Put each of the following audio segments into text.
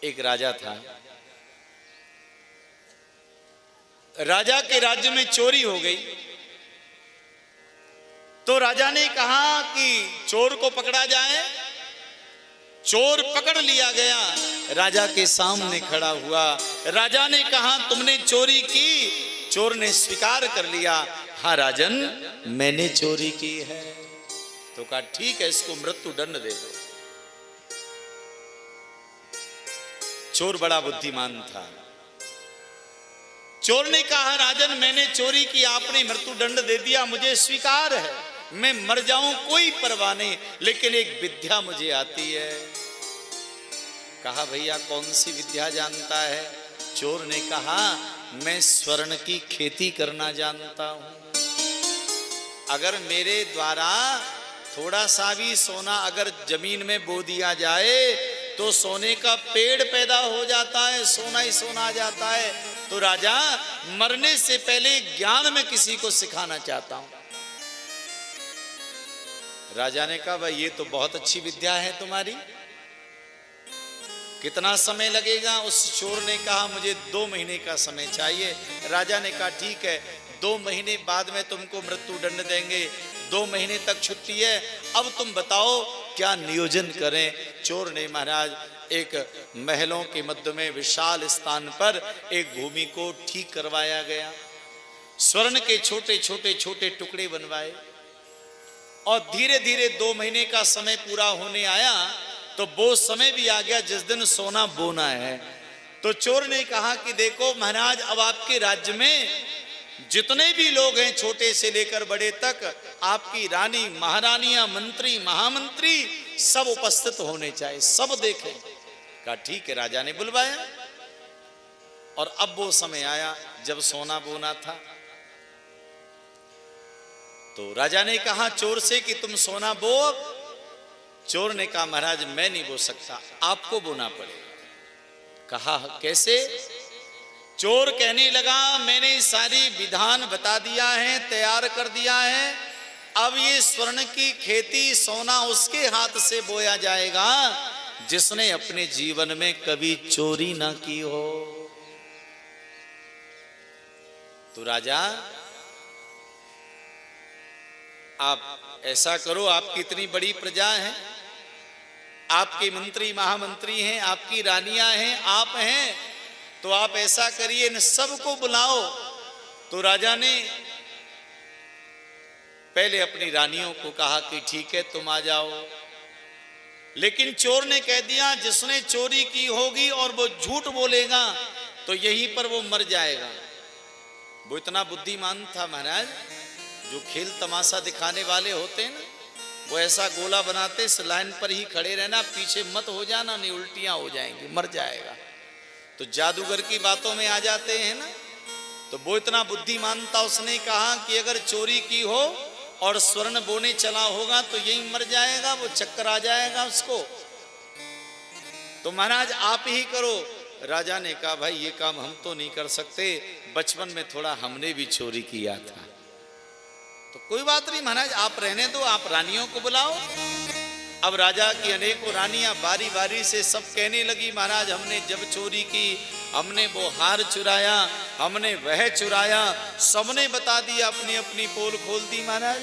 एक राजा था। राजा के राज्य में चोरी हो गई तो राजा ने कहा कि चोर को पकड़ा जाए। चोर पकड़ लिया गया, राजा के सामने खड़ा हुआ। राजा ने कहा तुमने चोरी की? चोर ने स्वीकार कर लिया, हाँ राजन मैंने चोरी की है। तो कहा ठीक है, इसको मृत्यु दंड दे दो। चोर बड़ा बुद्धिमान था। चोर ने कहा राजन मैंने चोरी की, आपने मृत्यु दंड दे दिया, मुझे स्वीकार है, मैं मर जाऊं कोई परवाह नहीं, लेकिन एक विद्या मुझे आती है। कहा भैया कौन सी विद्या जानता है? चोर ने कहा मैं स्वर्ण की खेती करना जानता हूं। अगर मेरे द्वारा थोड़ा सा भी सोना अगर जमीन में बो दिया जाए तो सोने का पेड़ पैदा हो जाता है, सोना ही सोना आ जाता है। तो राजा मरने से पहले ज्ञान में किसी को सिखाना चाहता हूं। राजा ने कहा भाई ये तो बहुत अच्छी विद्या है तुम्हारी, कितना समय लगेगा? उस चोर ने कहा मुझे 2 महीने का समय चाहिए। राजा ने कहा ठीक है, 2 महीने बाद में तुमको मृत्यु दंड देंगे, 2 महीने तक छुट्टी है, अब तुम बताओ क्या नियोजन करें? चोर ने महाराज एक महलों के मध्य में विशाल स्थान पर एक भूमि को ठीक करवाया गया, स्वर्ण के छोटे छोटे छोटे टुकड़े बनवाए और धीरे धीरे 2 महीने का समय पूरा होने आया तो वो समय भी आ गया जिस दिन सोना बोना है। तो चोर ने कहा कि देखो महाराज अब आपके राज्य में जितने भी लोग हैं छोटे से लेकर बड़े तक, आपकी रानी महारानियां मंत्री महामंत्री सब उपस्थित होने चाहिए, सब देखें। कहा ठीक है, राजा ने बुलवाया और अब वो समय आया जब सोना बोना था। तो राजा ने कहा चोर से कि तुम सोना बो। चोर ने कहा महाराज मैं नहीं बो सकता, आपको बोना पड़ेगा। कहा कैसे? चोर कहने लगा मैंने सारी विधान बता दिया है, तैयार कर दिया है, अब ये स्वर्ण की खेती सोना उसके हाथ से बोया जाएगा जिसने अपने जीवन में कभी चोरी ना की हो। तो राजा आप ऐसा करो, आपकी इतनी बड़ी प्रजा है, आपके मंत्री महामंत्री हैं, आपकी रानियां हैं, आप हैं, तो आप ऐसा करिए इन सबको बुलाओ। तो राजा ने पहले अपनी रानियों को कहा कि ठीक है तुम आ जाओ, लेकिन चोर ने कह दिया जिसने चोरी की होगी और वो झूठ बोलेगा तो यहीं पर वो मर जाएगा। वो इतना बुद्धिमान था महाराज, जो खेल तमाशा दिखाने वाले होते हैं ना, वो ऐसा गोला बनाते इस लाइन पर ही खड़े रहना, पीछे मत हो जाना नहीं उल्टियां हो जाएंगी, मर जाएगा। तो जादूगर की बातों में आ जाते हैं ना, तो वो इतना बुद्धिमान था, उसने कहा कि अगर चोरी की हो और स्वर्ण बोने चला होगा तो यही मर जाएगा, वो चक्कर आ जाएगा उसको, तो महाराज आप ही करो। राजा ने कहा भाई ये काम हम तो नहीं कर सकते, बचपन में थोड़ा हमने भी चोरी किया था। तो कोई बात नहीं महाराज आप रहने दो, आप रानियों को बुलाओ। अब राजा की अनेकों रानियां बारी बारी से सब कहने लगी महाराज हमने जब चोरी की, हमने वो हार चुराया, हमने वह चुराया, सबने बता दिया, अपनी अपनी पोल खोल दी महाराज।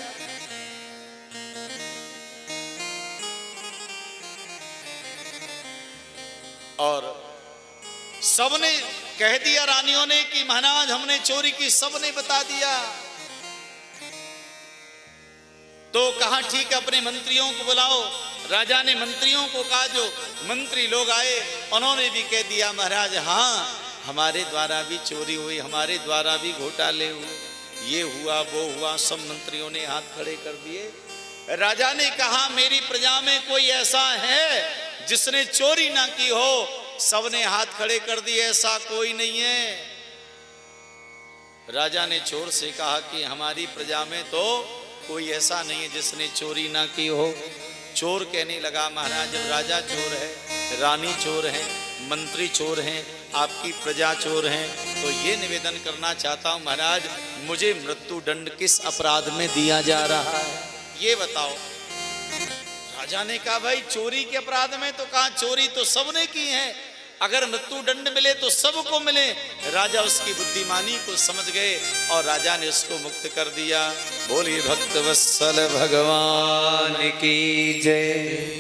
और सबने कह दिया रानियों ने कि महाराज हमने चोरी की, सबने बता दिया। तो कहा ठीक है अपने मंत्रियों को बुलाओ। राजा ने मंत्रियों को कहा, जो मंत्री लोग आए उन्होंने भी कह दिया महाराज हाँ हमारे द्वारा भी चोरी हुई, हमारे द्वारा भी घोटाले हुए, ये हुआ वो हुआ, सब मंत्रियों ने हाथ खड़े कर दिए। राजा ने कहा मेरी प्रजा में कोई ऐसा है जिसने चोरी ना की हो? सबने हाथ खड़े कर दिए, ऐसा कोई नहीं है। राजा ने चोर से कहा कि हमारी प्रजा में तो कोई ऐसा नहीं है जिसने चोरी ना की हो। चोर कहने लगा महाराज जब राजा चोर है, रानी चोर है, मंत्री चोर हैं, आपकी प्रजा चोर हैं, तो ये निवेदन करना चाहता हूं महाराज मुझे मृत्यु दंड किस अपराध में दिया जा रहा है ये बताओ। राजा ने कहा भाई चोरी के अपराध में, तो कहा चोरी तो सबने की है, अगर मृत्यु दंड मिले तो सबको मिले। राजा उसकी बुद्धिमानी को समझ गए और राजा ने उसको मुक्त कर दिया। बोलिए भक्त वत्सल भगवान की जय।